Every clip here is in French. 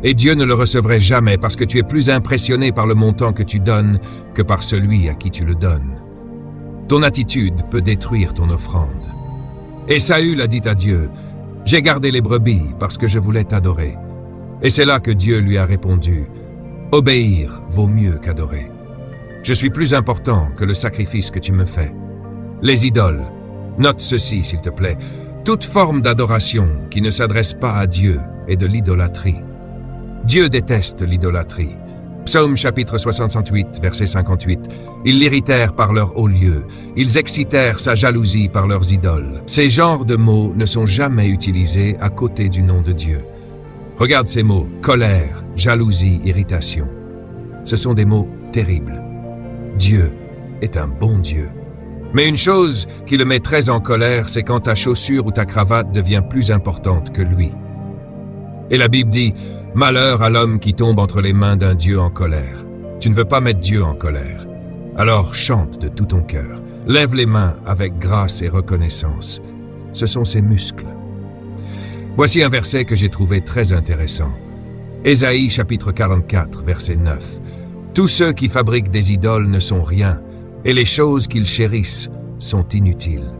et Dieu ne le recevrait jamais parce que tu es plus impressionné par le montant que tu donnes que par celui à qui tu le donnes. Ton attitude peut détruire ton offrande. Et Saül a dit à Dieu, « J'ai gardé les brebis parce que je voulais t'adorer. » Et c'est là que Dieu lui a répondu, « Obéir vaut mieux qu'adorer. Je suis plus important que le sacrifice que tu me fais. » Les idoles, note ceci s'il te plaît, toute forme d'adoration qui ne s'adresse pas à Dieu est de l'idolâtrie. Dieu déteste l'idolâtrie. Psaume chapitre 68, verset 58. Ils l'irritèrent par leur haut lieu. Ils excitèrent sa jalousie par leurs idoles. Ces genres de mots ne sont jamais utilisés à côté du nom de Dieu. Regarde ces mots, colère, jalousie, irritation. Ce sont des mots terribles. Dieu est un bon Dieu. Mais une chose qui le met très en colère, c'est quand ta chaussure ou ta cravate devient plus importante que lui. Et la Bible dit, « Malheur à l'homme qui tombe entre les mains d'un Dieu en colère. » Tu ne veux pas mettre Dieu en colère. Alors chante de tout ton cœur. Lève les mains avec grâce et reconnaissance. Ce sont ses muscles. Voici un verset que j'ai trouvé très intéressant. Ésaïe chapitre 44, verset 9. « Tous ceux qui fabriquent des idoles ne sont rien, et les choses qu'ils chérissent sont inutiles. »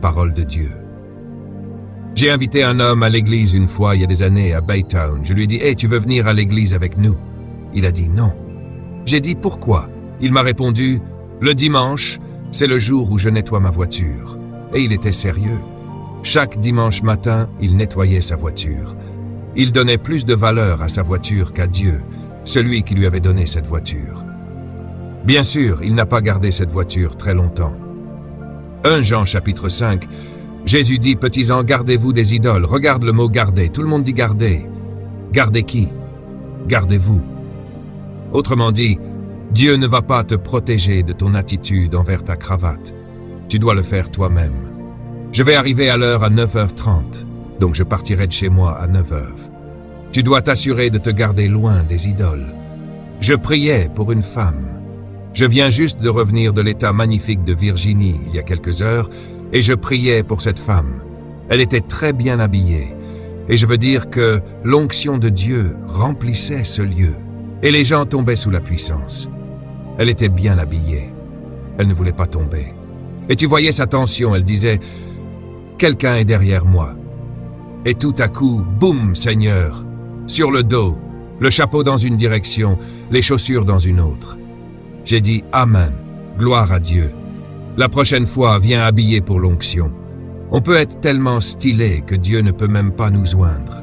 Parole de Dieu. J'ai invité un homme à l'église une fois, il y a des années, à Baytown. Je lui ai dit, « Hey, tu veux venir à l'église avec nous ?» Il a dit non. J'ai dit, « Pourquoi ?» Il m'a répondu, « Le dimanche, c'est le jour où je nettoie ma voiture. » Et il était sérieux. Chaque dimanche matin, il nettoyait sa voiture. Il donnait plus de valeur à sa voiture qu'à Dieu, celui qui lui avait donné cette voiture. Bien sûr, il n'a pas gardé cette voiture très longtemps. 1 Jean chapitre 5, Jésus dit, « Petits-enfants, gardez-vous des idoles. » Regarde le mot « garder ». Tout le monde dit « garder ». Gardez qui? Gardez-vous. Autrement dit, Dieu ne va pas te protéger de ton attitude envers ta cravate. Tu dois le faire toi-même. Je vais arriver à l'heure à 9h30, donc je partirai de chez moi à 9h. Tu dois t'assurer de te garder loin des idoles. Je priais pour une femme. Je viens juste de revenir de l'État magnifique de Virginie il y a quelques heures, et je priais pour cette femme. Elle était très bien habillée, et je veux dire que l'onction de Dieu remplissait ce lieu, et les gens tombaient sous la puissance. Elle était bien habillée. Elle ne voulait pas tomber. Et tu voyais sa tension, elle disait, « Quelqu'un est derrière moi. » Et tout à coup, boum, Seigneur, sur le dos, le chapeau dans une direction, les chaussures dans une autre. J'ai dit « Amen, gloire à Dieu. » La prochaine fois, viens habillé pour l'onction. On peut être tellement stylé que Dieu ne peut même pas nous oindre.